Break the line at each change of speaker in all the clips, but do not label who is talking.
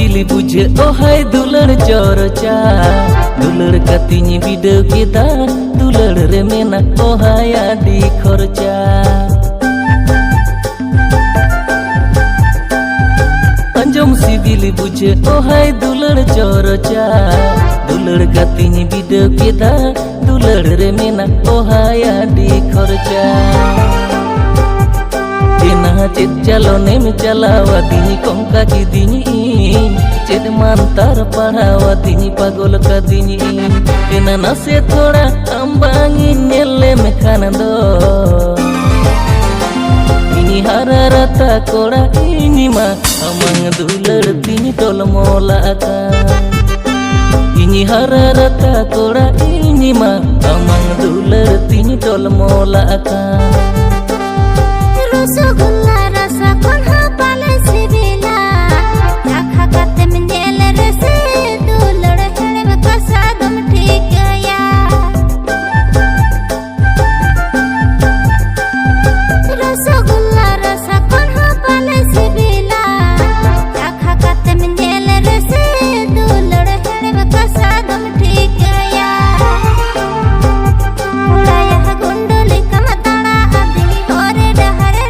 सिबिली बुझे ओहाय दुलड़ चोरचा दुलड़ कतिनी बिडव केदा दुलड़ रे मेना ओहाय आदि खर्चा अंजम सिबिली बुझे ओहाय दुलड़ चोरचा दुलड़ कतिनी बिडव केदा दुलड़ रे मेना ओहाय आदि खर्चा जना चेत चलोने में चलावा दिनी कोंका की दिनी चेत मानतार पढ़ावा दिनी पागल का दिनी जना नसे थोड़ा अंबांगी नेले में खाना दो इनी हरा रता कोड़ा इनी मा अमंग दुलड़ दिनी टोल मोला का इनी हरा रता कोड़ा इनी मा अमंग दुलड़ दिनी टोल मोला का
रसगुल्ला रसा कोन्हा पाले सिबिला आखा काते मंजेल रसे दुलड़ हेड़े में कसा दम ठीक या रसगुल्ला रसा कोन्हा पाले सिबिला आखा काते मंजेल रसे दुलड़ हेड़े में कसा दम ठीक या उड़ाया गुंडली कमताड़ा अभी होरे डहरे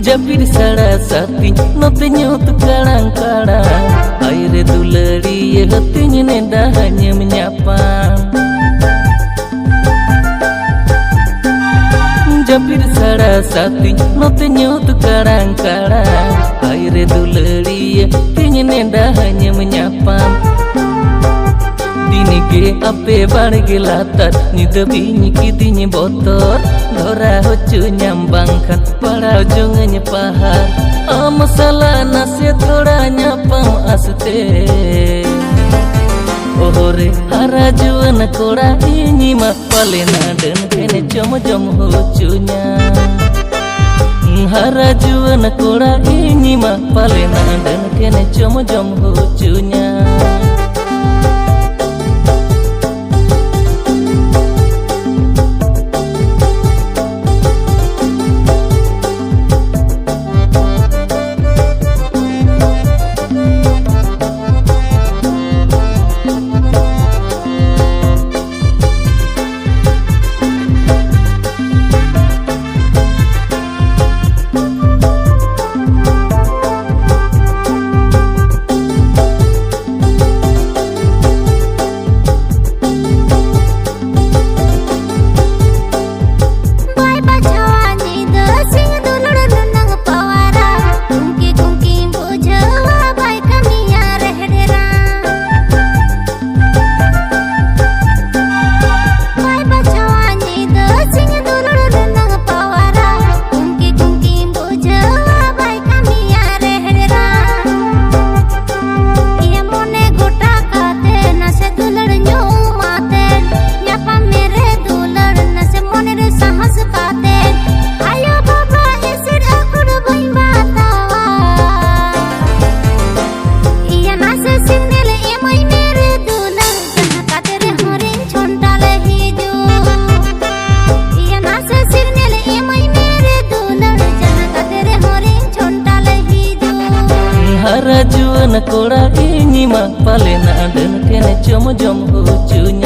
जबीर सड़ा साथी नोते न्योत kadang kadang aire dulari ye hatinya nenda hanya menyapa Jabir सड़ा साथी नोते न्योत kadang kadang aire dulari ye hatinya nenda hanya menyapa dini ke ape barge latar nida bini kitinya botor dhora hocu nyambangkan padau jonganya pahar masalah nase thoda nyapam aste ohore hara juan koda ini ma palena den kene jom jom hocunya hara juan koda ini ma palena den kene jom jom hocunya Hara juan koda ini ma palena den kene jom jom hucunya